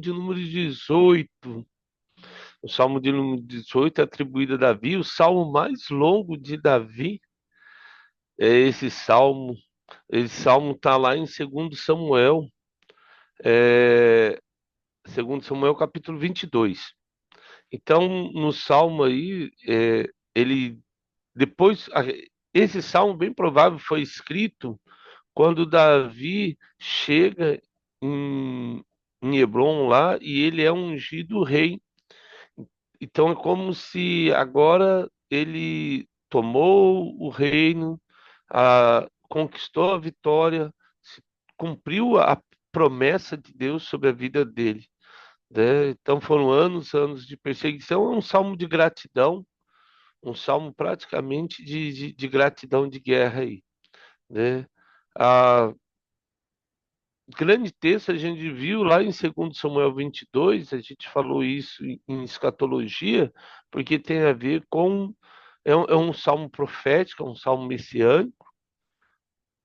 de número 18. O Salmo de número 18 é atribuído a Davi. O salmo mais longo de Davi é esse salmo. Esse salmo está lá em 2 Samuel, é, 2 Samuel capítulo 22. Então, no salmo aí, ele depois, esse salmo bem provável foi escrito quando Davi chega em, em Hebron lá e ele é ungido rei. Então é como se agora ele tomou o reino, conquistou a vitória, cumpriu a promessa de Deus sobre a vida dele, né? Então foram anos, anos de perseguição. É um salmo de gratidão, um salmo praticamente de gratidão de guerra aí, né? A grande texto a gente viu lá em 2 Samuel 22. A gente falou isso em escatologia, porque tem a ver com, é um salmo profético, é um salmo messiânico,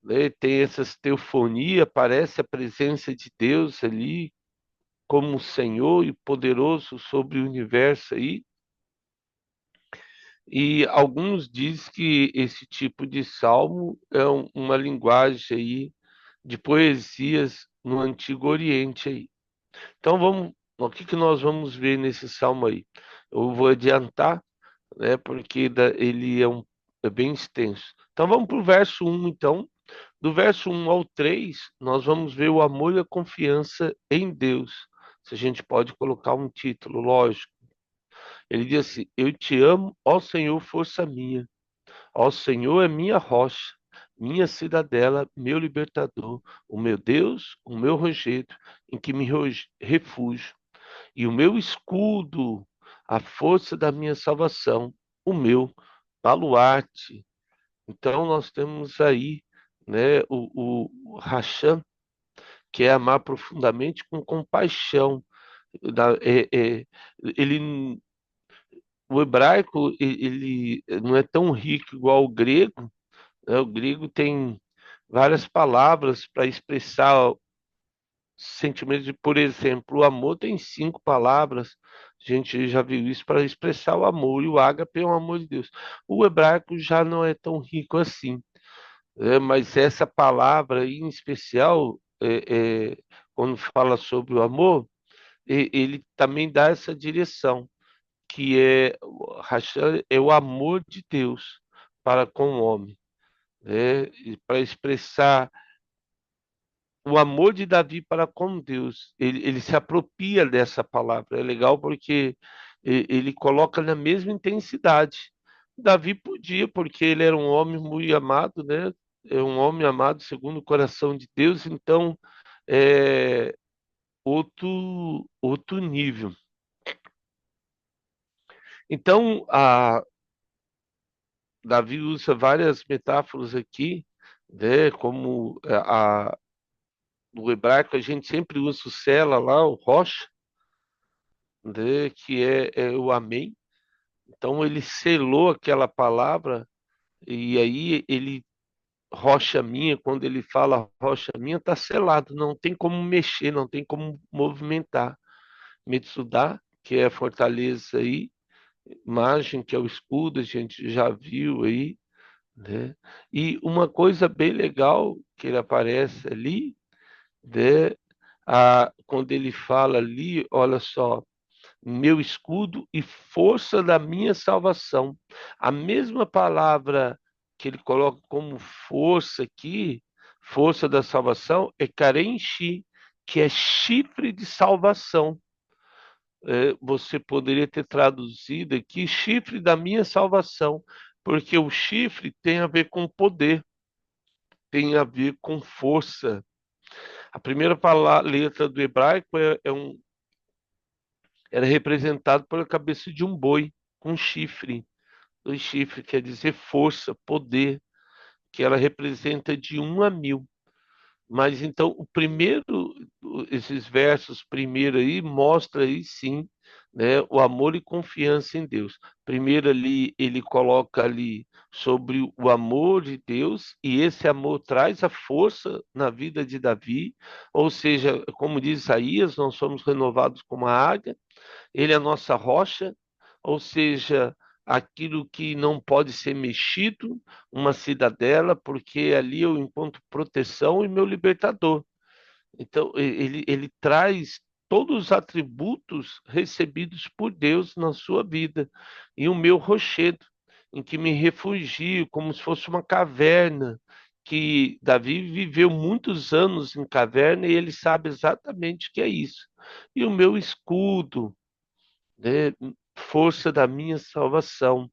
né? Tem essas teofonia, parece a presença de Deus ali, como Senhor e poderoso sobre o universo aí. E alguns dizem que esse tipo de salmo é uma linguagem aí de poesias no Antigo Oriente aí. Então vamos, o que que nós vamos ver nesse salmo aí? Eu vou adiantar, né, porque ele é bem extenso. Então vamos para o verso 1, então. Do verso 1 ao 3, nós vamos ver o amor e a confiança em Deus. Se a gente pode colocar um título, lógico. Ele diz assim: Eu te amo, ó Senhor, força minha. Ó Senhor é minha rocha, minha cidadela, meu libertador, o meu Deus, o meu rochedo, em que me refúgio, e o meu escudo, a força da minha salvação, o meu baluarte. Então nós temos aí, né, o Racham, que é amar profundamente com compaixão. Ele, o hebraico, ele não é tão rico igual o grego, né? O grego tem várias palavras para expressar sentimentos. Por exemplo, o amor tem 5 palavras. A gente já viu isso para expressar o amor, e o ágape é o amor de Deus. O hebraico já não é tão rico assim, né? Mas essa palavra aí, em especial, quando fala sobre o amor, ele também dá essa direção, que Rachel é o amor de Deus para com o homem, né? E para expressar o amor de Davi para com Deus. Ele se apropria dessa palavra. É legal porque ele coloca na mesma intensidade. Davi podia, porque ele era um homem muito amado, né? É um homem amado segundo o coração de Deus, então é outro nível. Então, Davi usa várias metáforas aqui, né? Como no hebraico a gente sempre usa o sela lá, o rocha, né, que é o amém. Então ele selou aquela palavra, e aí ele, rocha minha, quando ele fala rocha minha, está selado, não tem como mexer, não tem como movimentar. Metsudá, que é a fortaleza aí, imagem, que é o escudo, a gente já viu aí, né? E uma coisa bem legal que ele aparece ali, né? Quando ele fala ali, olha só, meu escudo e força da minha salvação. A mesma palavra que ele coloca como força aqui, força da salvação, é carenchi, que é chifre de salvação. Você poderia ter traduzido aqui chifre da minha salvação, porque o chifre tem a ver com poder, tem a ver com força. A primeira letra do hebraico era representado pela cabeça de um boi com chifre. Dois chifres quer dizer força, poder, que ela representa de 1 a 1000. Mas então esses versos primeiro aí mostra aí sim, né? O amor e confiança em Deus. Primeiro ali ele coloca ali sobre o amor de Deus e esse amor traz a força na vida de Davi, ou seja, como diz Isaías, nós somos renovados como a águia, ele é a nossa rocha, ou seja, aquilo que não pode ser mexido, uma cidadela, porque ali eu encontro proteção e meu libertador. Então, ele traz todos os atributos recebidos por Deus na sua vida. E o meu rochedo, em que me refugio, como se fosse uma caverna, que Davi viveu muitos anos em caverna e ele sabe exatamente o que é isso. E o meu escudo, né, força da minha salvação.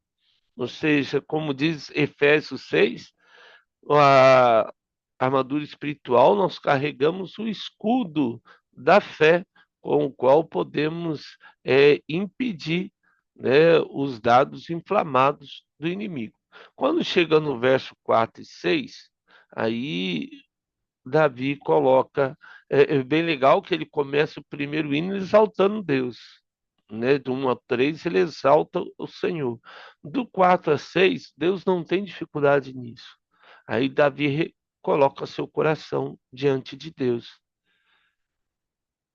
Ou seja, como diz Efésios 6, a armadura espiritual, nós carregamos o escudo da fé, com o qual podemos impedir, né, os dados inflamados do inimigo. Quando chega no verso 4 e 6, aí Davi coloca, é bem legal que ele começa o primeiro hino exaltando Deus, né? Do 1 a 3 ele exalta o Senhor. Do 4 a 6 Deus não tem dificuldade nisso. Aí Davi coloca seu coração diante de Deus.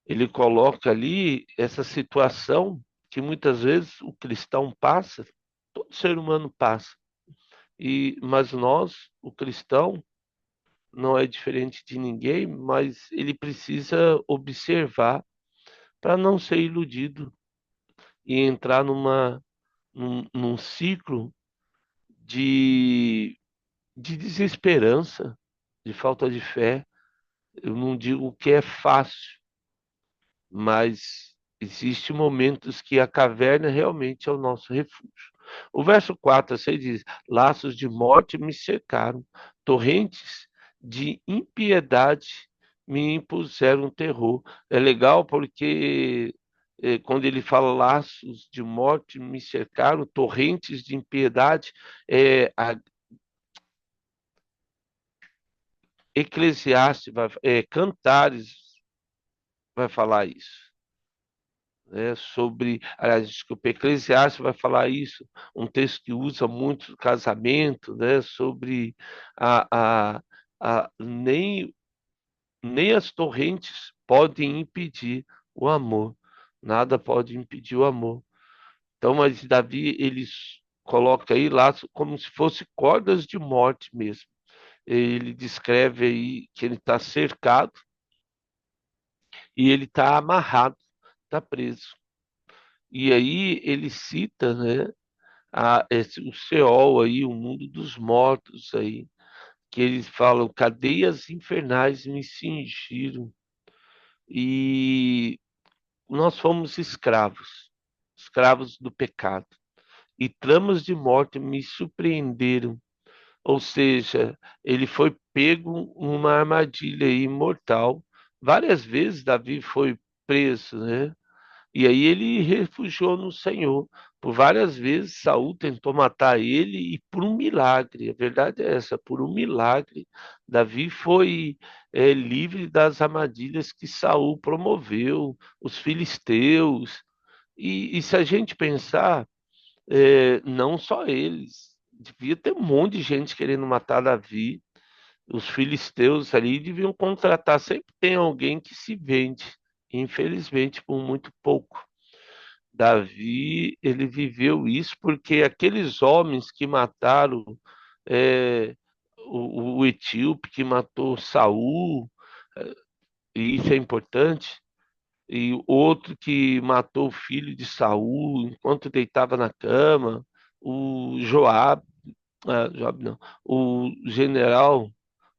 Ele coloca ali essa situação que muitas vezes o cristão passa, todo ser humano passa. Mas nós, o cristão, não é diferente de ninguém, mas ele precisa observar para não ser iludido e entrar num ciclo de, de desesperança, de falta de fé. Eu não digo que é fácil, mas existem momentos que a caverna realmente é o nosso refúgio. O verso 4 a 6 diz: Laços de morte me cercaram, torrentes de impiedade me impuseram terror. É legal porque quando ele fala laços de morte me cercaram, torrentes de impiedade, a Eclesiastes, Cantares vai falar isso, né, sobre, aliás, desculpa, Eclesiastes vai falar isso, um texto que usa muito casamento, né, sobre a, a, nem as torrentes podem impedir o amor, nada pode impedir o amor. Então, mas Davi, ele coloca aí lá como se fosse cordas de morte mesmo. Ele descreve aí que ele está cercado e ele está amarrado, está preso. E aí ele cita, né, o Sheol aí, o mundo dos mortos aí, que eles falam, cadeias infernais me cingiram e nós fomos escravos, escravos do pecado, e tramas de morte me surpreenderam. Ou seja, ele foi pego numa armadilha aí mortal. Várias vezes Davi foi preso, né? E aí ele refugiou no Senhor. Por várias vezes Saul tentou matar ele e por um milagre, a verdade é essa, por um milagre, Davi foi livre das armadilhas que Saul promoveu, os filisteus. E se a gente pensar, não só eles, devia ter um monte de gente querendo matar Davi. Os filisteus ali deviam contratar, sempre tem alguém que se vende, infelizmente por muito pouco. Davi, ele viveu isso porque aqueles homens que mataram é, o etíope que matou Saul, é, e isso é importante, e outro que matou o filho de Saul enquanto deitava na cama, o Joabe não, o general,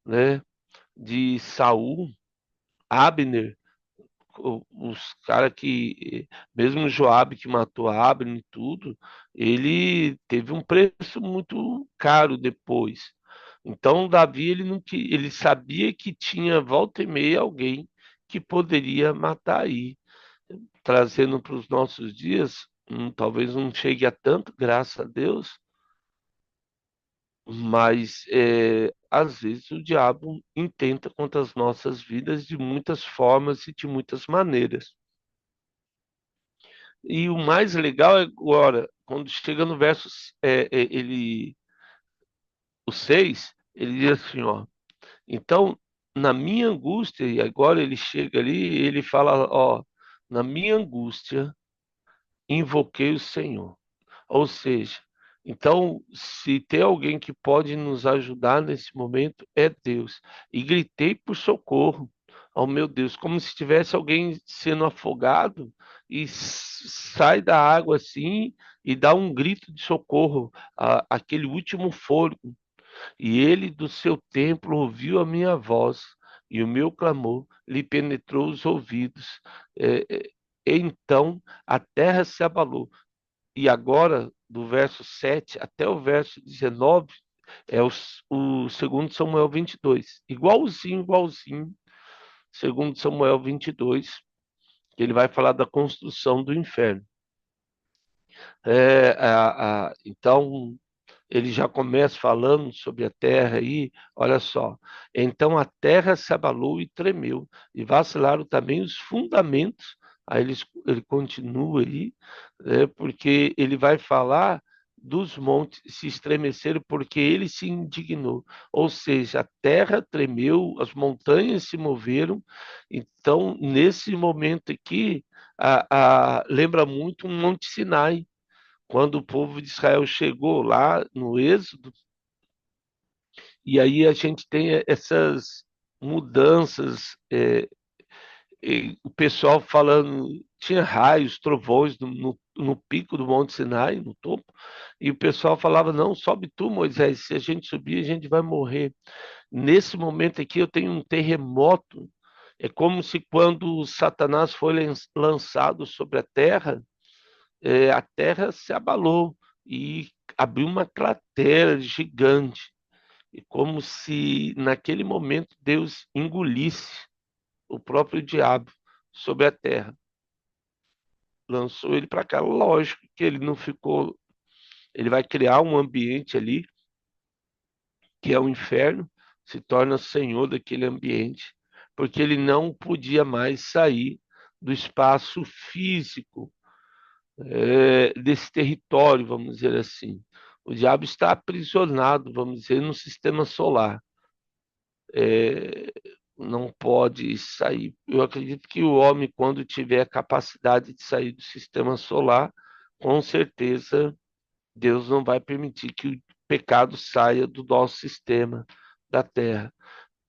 né, de Saul, Abner, os caras que, mesmo Joabe que matou Abner e tudo, ele teve um preço muito caro depois. Então Davi ele não ele sabia que tinha volta e meia alguém que poderia matar aí, trazendo para os nossos dias, talvez não chegue a tanto, graças a Deus, mas às vezes o diabo intenta contra as nossas vidas de muitas formas e de muitas maneiras. E o mais legal é agora, quando chega no verso, o 6 ele diz assim, ó. Então, na minha angústia, e agora ele chega ali, ele fala, ó, na minha angústia, invoquei o Senhor. Ou seja, então, se tem alguém que pode nos ajudar nesse momento, é Deus. E gritei por socorro ao meu Deus, como se tivesse alguém sendo afogado e sai da água assim e dá um grito de socorro, aquele último fôlego. E ele do seu templo ouviu a minha voz, e o meu clamor lhe penetrou os ouvidos. É, é, então a terra se abalou. E agora, do verso 7 até o verso 19, é o segundo Samuel 22. Igualzinho, igualzinho, segundo Samuel 22, que ele vai falar da construção do inferno. Então, ele já começa falando sobre a terra aí, olha só. Então a terra se abalou e tremeu, e vacilaram também os fundamentos. Aí ele continua aí, porque ele vai falar dos montes se estremeceram porque ele se indignou. Ou seja, a terra tremeu, as montanhas se moveram. Então, nesse momento aqui, lembra muito um Monte Sinai quando o povo de Israel chegou lá no Êxodo, e aí a gente tem essas mudanças, o pessoal falando, tinha raios, trovões no pico do Monte Sinai, no topo, e o pessoal falava, não, sobe tu, Moisés, se a gente subir, a gente vai morrer. Nesse momento aqui eu tenho um terremoto, é como se quando Satanás foi lançado sobre a terra se abalou e abriu uma cratera gigante. E como se naquele momento Deus engolisse o próprio diabo sobre a terra. Lançou ele para cá. Lógico que ele não ficou. Ele vai criar um ambiente ali, que é o inferno, se torna senhor daquele ambiente, porque ele não podia mais sair do espaço físico desse território, vamos dizer assim. O diabo está aprisionado, vamos dizer, no sistema solar. É, não pode sair. Eu acredito que o homem, quando tiver a capacidade de sair do sistema solar, com certeza Deus não vai permitir que o pecado saia do nosso sistema da Terra.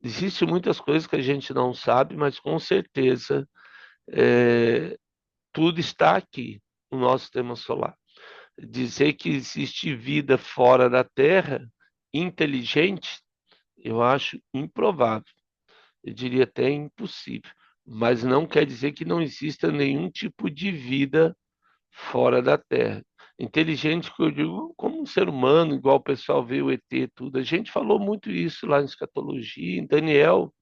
Existem muitas coisas que a gente não sabe, mas com certeza é, tudo está aqui no nosso sistema solar. Dizer que existe vida fora da Terra, inteligente, eu acho improvável. Eu diria até impossível. Mas não quer dizer que não exista nenhum tipo de vida fora da Terra. Inteligente, que eu digo, como um ser humano, igual o pessoal vê o ET, tudo. A gente falou muito isso lá em escatologia, em Daniel,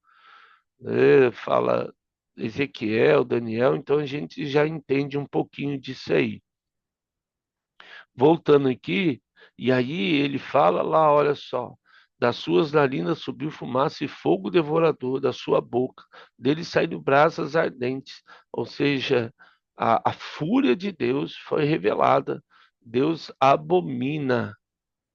fala Ezequiel, Daniel, então a gente já entende um pouquinho disso aí. Voltando aqui, e aí ele fala lá, olha só, das suas narinas subiu fumaça e fogo devorador da sua boca, dele saíram brasas ardentes, ou seja, a fúria de Deus foi revelada. Deus abomina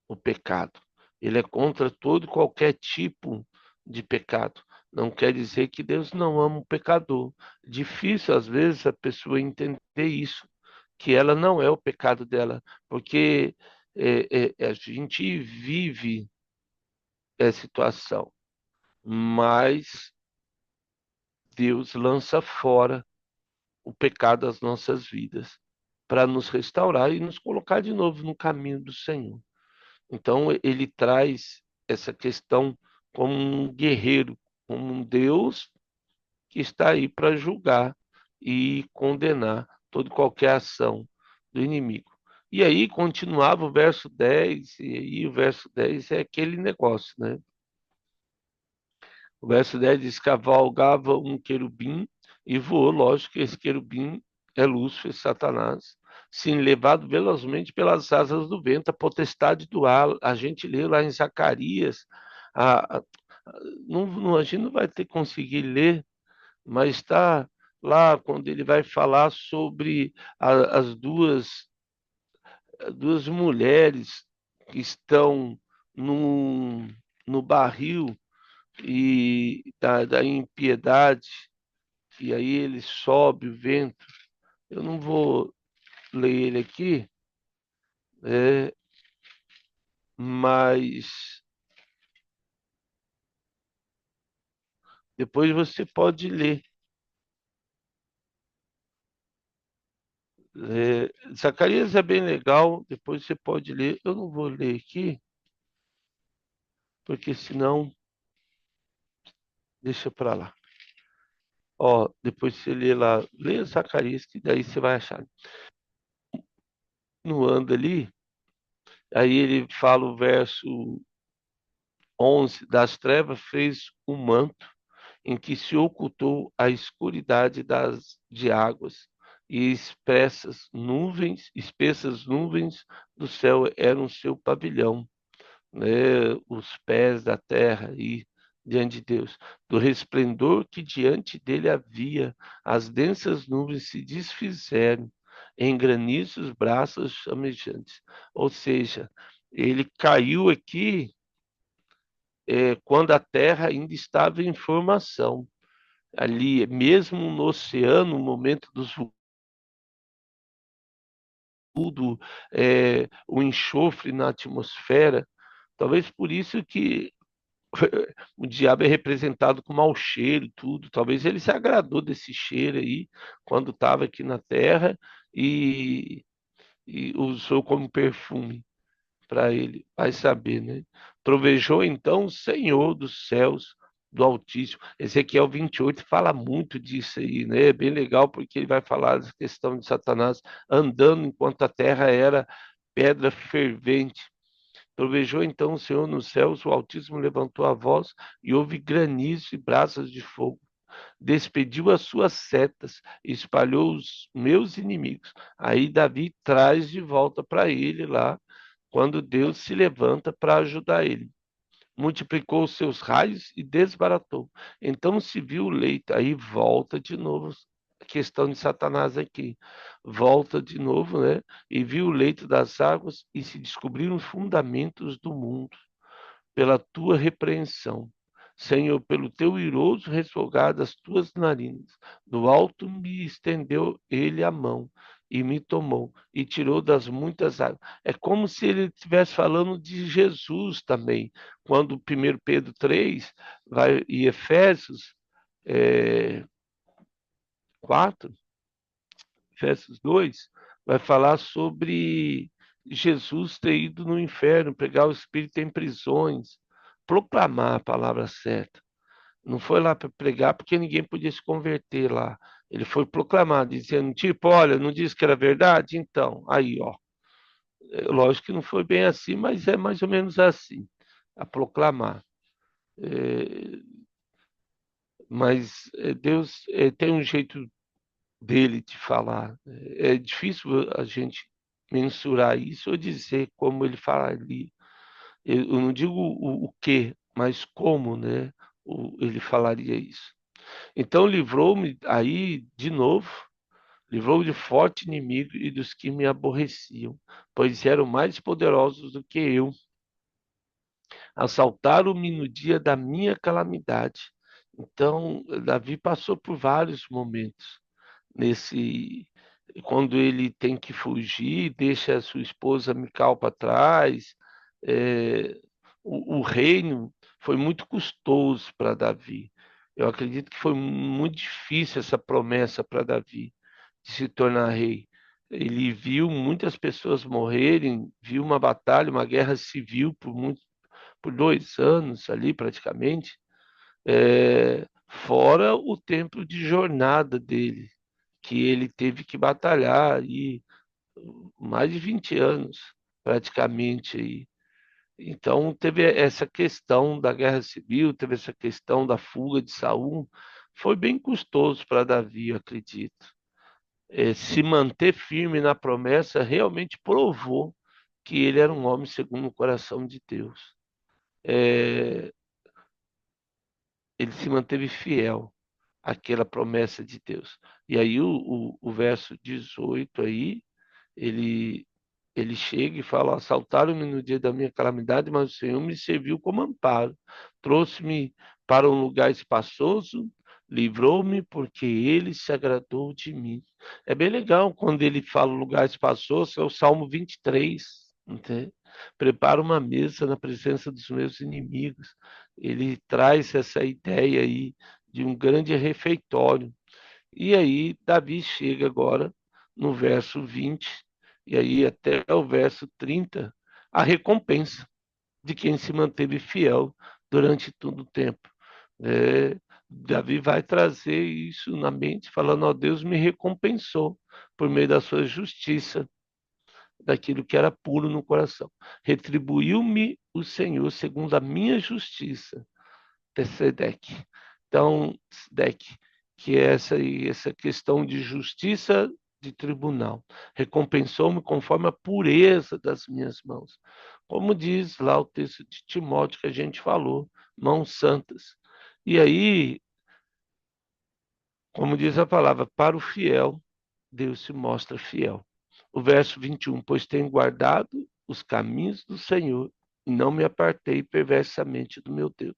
o pecado. Ele é contra todo e qualquer tipo de pecado. Não quer dizer que Deus não ama o pecador. Difícil, às vezes, a pessoa entender isso, que ela não é o pecado dela, porque a gente vive essa situação, mas Deus lança fora o pecado das nossas vidas para nos restaurar e nos colocar de novo no caminho do Senhor. Então, ele traz essa questão como um guerreiro, como um Deus que está aí para julgar e condenar toda e qualquer ação do inimigo. E aí continuava o verso 10 e aí o verso 10 é aquele negócio, né? O verso 10 diz: cavalgava um querubim e voou. Lógico que esse querubim é Lúcifer, Satanás, sim, levado velozmente pelas asas do vento, a potestade do ar. A gente lê lá em Zacarias, a, a, não, a gente não vai ter que conseguir ler, mas está. lá quando ele vai falar sobre as duas mulheres que estão no, no barril e da impiedade, e aí ele sobe o vento. Eu não vou ler ele aqui, é, mas depois você pode ler. Zacarias é bem legal, depois você pode ler. Eu não vou ler aqui, porque senão deixa para lá. Ó, depois você lê lá, lê Zacarias, que daí você vai achar. No anda ali, aí ele fala o verso 11: das trevas fez um manto em que se ocultou a escuridade de águas, e espessas nuvens do céu eram seu pavilhão, né? Os pés da terra e diante de Deus. Do resplendor que diante dele havia, as densas nuvens se desfizeram em graniços braços chamejantes. Ou seja, ele caiu aqui quando a terra ainda estava em formação. Ali, mesmo no oceano, no momento do o enxofre na atmosfera, talvez por isso que o diabo é representado com mau cheiro e tudo. Talvez ele se agradou desse cheiro aí quando estava aqui na Terra e, e usou como perfume para ele. Vai saber, né? Trovejou então o Senhor dos céus, do Altíssimo. Ezequiel 28 fala muito disso aí, né? É bem legal porque ele vai falar da questão de Satanás andando enquanto a terra era pedra fervente. Trovejou então o Senhor nos céus, o Altíssimo levantou a voz e houve granizo e brasas de fogo. Despediu as suas setas, espalhou os meus inimigos. Aí Davi traz de volta para ele lá, quando Deus se levanta para ajudar ele. Multiplicou os seus raios e desbaratou. Então se viu o leito, aí volta de novo a questão de Satanás aqui. Volta de novo, né? E viu o leito das águas e se descobriram os fundamentos do mundo pela tua repreensão. Senhor, pelo teu iroso resfolgar das tuas narinas. Do alto me estendeu ele a mão e me tomou e tirou das muitas águas. É como se ele estivesse falando de Jesus também. Quando 1 Pedro 3 vai, e Efésios 4, Efésios 2, vai falar sobre Jesus ter ido no inferno, pegar o espírito em prisões, proclamar a palavra certa. Não foi lá para pregar porque ninguém podia se converter lá. Ele foi proclamar, dizendo, tipo, olha, não disse que era verdade? Então, aí, ó. Lógico que não foi bem assim, mas é mais ou menos assim, a proclamar. É, mas Deus tem um jeito dele de falar. É difícil a gente mensurar isso ou dizer como ele falaria. Eu não digo o que, mas como, né? Ele falaria isso. Então livrou-me aí de novo, livrou-me de forte inimigo e dos que me aborreciam, pois eram mais poderosos do que eu. Assaltaram-me no dia da minha calamidade. Então, Davi passou por vários momentos nesse quando ele tem que fugir, deixa a sua esposa Mical para trás. é, o reino foi muito custoso para Davi. Eu acredito que foi muito difícil essa promessa para Davi de se tornar rei. Ele viu muitas pessoas morrerem, viu uma batalha, uma guerra civil por 2 anos ali praticamente, fora o tempo de jornada dele, que ele teve que batalhar aí mais de 20 anos praticamente aí. Então teve essa questão da guerra civil, teve essa questão da fuga de Saul, foi bem custoso para Davi, eu acredito. Se manter firme na promessa realmente provou que ele era um homem segundo o coração de Deus. É, ele se manteve fiel. aquela promessa de Deus. E aí o verso 18 aí, ele, ele chega e fala: assaltaram-me no dia da minha calamidade, mas o Senhor me serviu como amparo. Trouxe-me para um lugar espaçoso, livrou-me porque ele se agradou de mim. É bem legal quando ele fala lugar espaçoso, é o Salmo 23, entende? Prepara uma mesa na presença dos meus inimigos. Ele traz essa ideia aí de um grande refeitório. E aí, Davi chega agora no verso 20, e aí até o verso 30, a recompensa de quem se manteve fiel durante todo o tempo. É, Davi vai trazer isso na mente, falando: ó, Deus me recompensou por meio da sua justiça, daquilo que era puro no coração. Retribuiu-me o Senhor segundo a minha justiça. Tzedek. Então, Tzedek, que é essa questão de justiça de tribunal. Recompensou-me conforme a pureza das minhas mãos. Como diz lá o texto de Timóteo que a gente falou, mãos santas. E aí, como diz a palavra, para o fiel, Deus se mostra fiel. O verso 21, pois tenho guardado os caminhos do Senhor e não me apartei perversamente do meu Deus.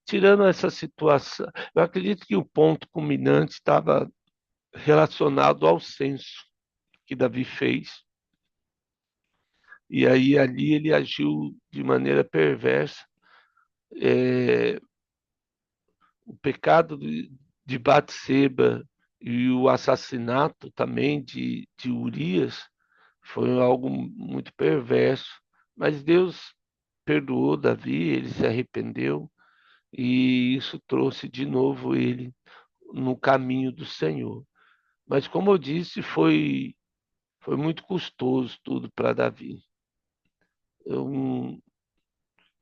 Tirando essa situação, eu acredito que o ponto culminante estava relacionado ao censo que Davi fez. E aí ali ele agiu de maneira perversa. É, o pecado de Batseba e o assassinato também de Urias foi algo muito perverso. Mas Deus perdoou Davi, ele se arrependeu e isso trouxe de novo ele no caminho do Senhor. Mas como eu disse, foi muito custoso tudo para Davi. Eu,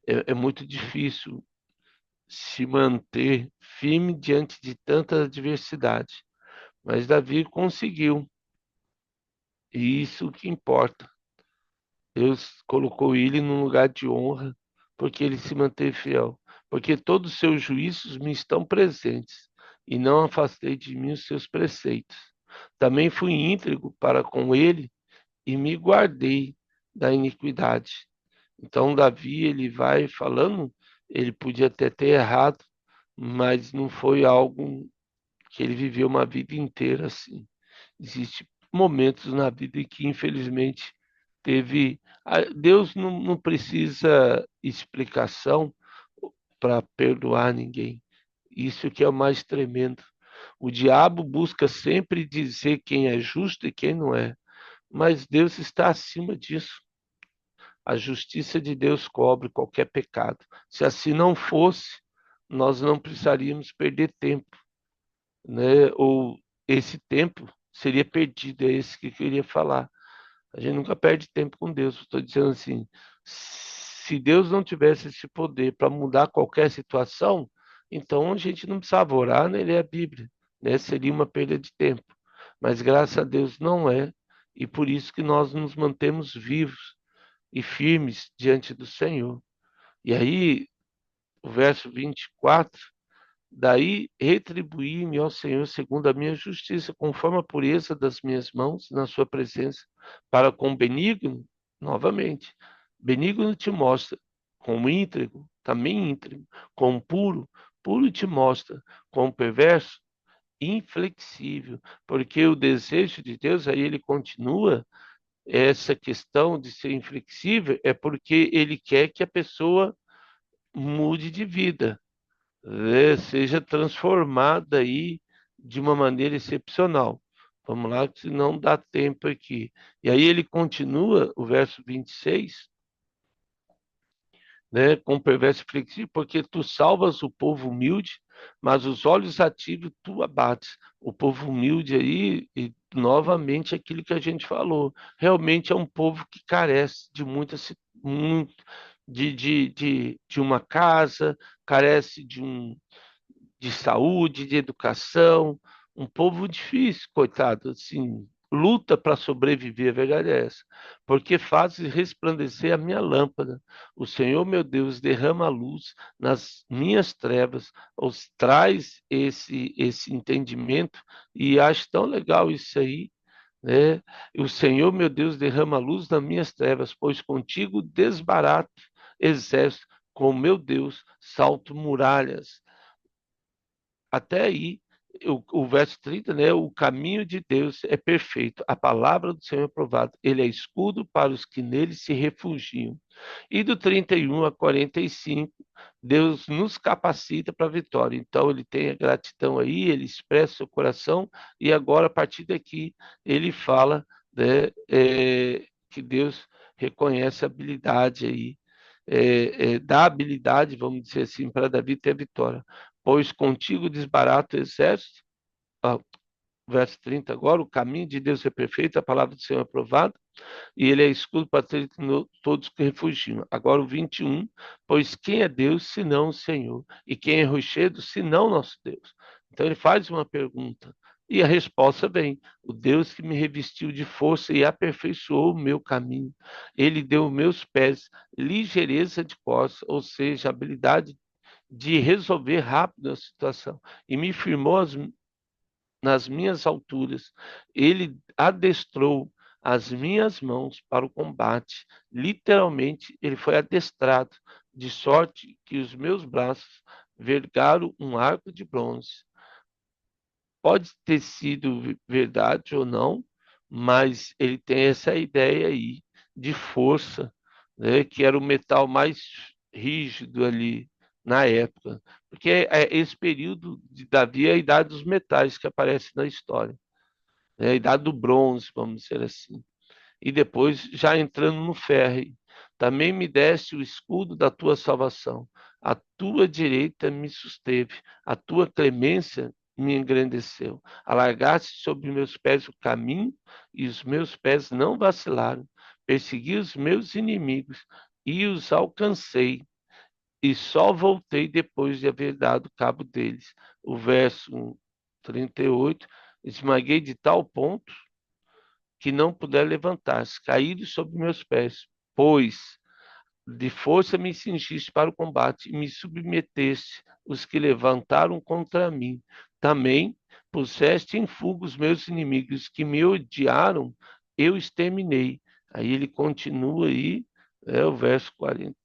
é muito difícil se manter firme diante de tanta adversidade. Mas Davi conseguiu, e isso que importa. Deus colocou ele num lugar de honra, porque ele se manteve fiel. Porque todos os seus juízos me estão presentes, e não afastei de mim os seus preceitos. Também fui íntegro para com ele e me guardei da iniquidade. Então, Davi, ele vai falando, ele podia até ter errado, mas não foi algo que ele viveu uma vida inteira assim. Existem momentos na vida em que, infelizmente, teve. Deus não precisa explicação para perdoar ninguém. Isso que é o mais tremendo. O diabo busca sempre dizer quem é justo e quem não é, mas Deus está acima disso. A justiça de Deus cobre qualquer pecado. Se assim não fosse, nós não precisaríamos perder tempo, né? Ou esse tempo seria perdido, é esse que eu queria falar. A gente nunca perde tempo com Deus. Estou dizendo assim, se Deus não tivesse esse poder para mudar qualquer situação, então a gente não precisava orar nem ler a Bíblia, né? Seria uma perda de tempo. Mas graças a Deus não é, e por isso que nós nos mantemos vivos e firmes diante do Senhor. E aí, o verso 24, daí retribuí-me ao Senhor segundo a minha justiça, conforme a pureza das minhas mãos na sua presença, para com benigno, novamente, benigno te mostra, como íntegro, também íntegro, como puro, puro te mostra, como perverso, inflexível, porque o desejo de Deus, aí ele continua, essa questão de ser inflexível é porque ele quer que a pessoa mude de vida, né? Seja transformada aí de uma maneira excepcional. Vamos lá, que não dá tempo aqui. E aí ele continua, o verso 26, né, com perverso e flexível, porque tu salvas o povo humilde, mas os olhos ativos tu abates. O povo humilde aí, e novamente aquilo que a gente falou, realmente é um povo que carece de muito, de uma casa, carece de saúde, de educação, um povo difícil, coitado, assim, luta para sobreviver, a verdade é essa. Porque fazes resplandecer a minha lâmpada. O Senhor, meu Deus, derrama a luz nas minhas trevas, traz esse entendimento, e acho tão legal isso aí, né? O Senhor, meu Deus, derrama a luz nas minhas trevas, pois contigo desbarato exército, com meu Deus, salto muralhas. Até aí, o verso 30, né? O caminho de Deus é perfeito, a palavra do Senhor é provada, ele é escudo para os que nele se refugiam. E do 31 a 45, Deus nos capacita para a vitória. Então, ele tem a gratidão aí, ele expressa o coração, e agora, a partir daqui, ele fala, né, que Deus reconhece a habilidade aí, dá habilidade, vamos dizer assim, para Davi ter a vitória. Pois contigo desbarata o exército. Ah, verso 30 agora, o caminho de Deus é perfeito, a palavra do Senhor é aprovada, e ele é escudo para todos que refugiam. Agora o 21, pois quem é Deus senão o Senhor? E quem é rochedo senão nosso Deus? Então ele faz uma pergunta, e a resposta vem: o Deus que me revestiu de força e aperfeiçoou o meu caminho. Ele deu aos meus pés ligeireza de costas, ou seja, habilidade de resolver rápido a situação, e me firmou nas minhas alturas. Ele adestrou as minhas mãos para o combate. Literalmente, ele foi adestrado, de sorte que os meus braços vergaram um arco de bronze. Pode ter sido verdade ou não, mas ele tem essa ideia aí de força, né, que era o metal mais rígido ali na época. Porque esse período de Davi é a idade dos metais que aparece na história, né, a idade do bronze, vamos dizer assim. E depois, já entrando no ferro, também me deste o escudo da tua salvação. A tua direita me susteve, a tua clemência me engrandeceu. Alargaste sobre meus pés o caminho, e os meus pés não vacilaram. Persegui os meus inimigos e os alcancei, e só voltei depois de haver dado cabo deles. O verso 38, esmaguei de tal ponto que não puder levantar-se, caído sobre meus pés, pois de força me cingiste para o combate e me submeteste os que levantaram contra mim. Também puseste em fuga os meus inimigos que me odiaram, eu exterminei. Aí ele continua aí, o verso 40.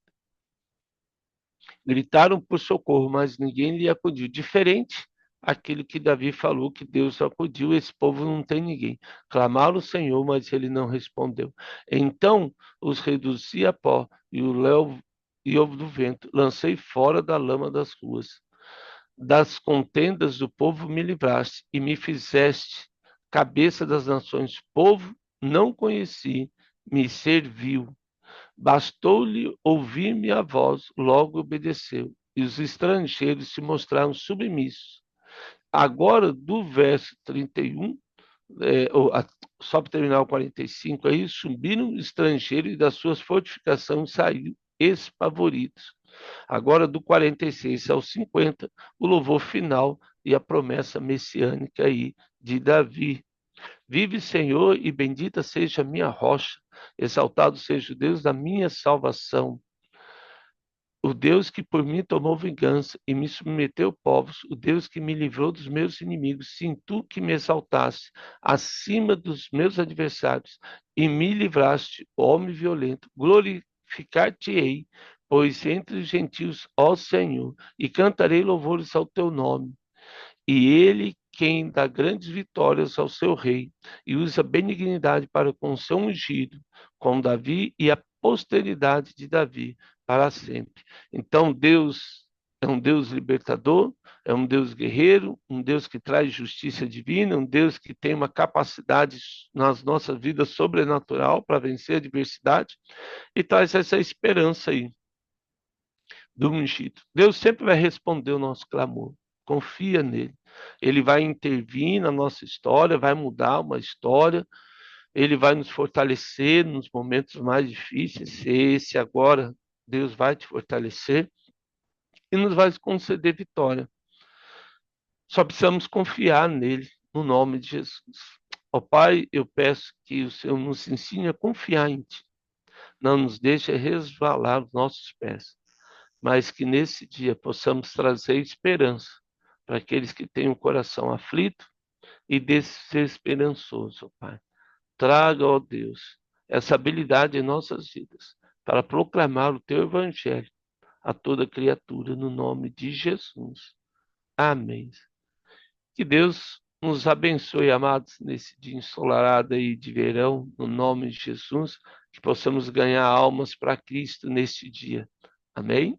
Gritaram por socorro, mas ninguém lhe acudiu. Diferente aquilo que Davi falou, que Deus acudiu, esse povo não tem ninguém. Clamaram o Senhor, mas ele não respondeu. Então os reduzi a pó e o léu e ovo do vento, lancei fora da lama das ruas. Das contendas do povo me livraste e me fizeste cabeça das nações. Povo não conheci, me serviu. Bastou-lhe ouvir minha voz, logo obedeceu, e os estrangeiros se mostraram submissos. Agora, do verso 31, só para terminar o 45, aí subiram estrangeiros e das suas fortificações saíram espavoridos. Agora, do 46 ao 50, o louvor final e a promessa messiânica aí de Davi. Vive, Senhor, e bendita seja a minha rocha, exaltado seja o Deus da minha salvação. O Deus que por mim tomou vingança e me submeteu povos, o Deus que me livrou dos meus inimigos, sim, tu que me exaltaste acima dos meus adversários e me livraste, homem violento, glorificar-te-ei, pois entre os gentios, ó Senhor, e cantarei louvores ao teu nome. E ele quem dá grandes vitórias ao seu rei e usa benignidade para com o seu ungido, com Davi e a posteridade de Davi para sempre. Então Deus é um Deus libertador, é um Deus guerreiro, um Deus que traz justiça divina, um Deus que tem uma capacidade nas nossas vidas sobrenatural para vencer a adversidade e traz essa esperança aí do ungido. Deus sempre vai responder o nosso clamor. Confia nele. Ele vai intervir na nossa história, vai mudar uma história, ele vai nos fortalecer nos momentos mais difíceis. Esse agora, Deus vai te fortalecer e nos vai conceder vitória. Só precisamos confiar nele, no nome de Jesus. Ó Pai, eu peço que o Senhor nos ensine a confiar em Ti. Não nos deixe resvalar os nossos pés, mas que nesse dia possamos trazer esperança para aqueles que têm o coração aflito e desesperançoso, ó Pai. Traga, ó Deus, essa habilidade em nossas vidas para proclamar o Teu Evangelho a toda criatura, no nome de Jesus. Amém. Que Deus nos abençoe, amados, nesse dia ensolarado aí de verão, no nome de Jesus, que possamos ganhar almas para Cristo neste dia. Amém?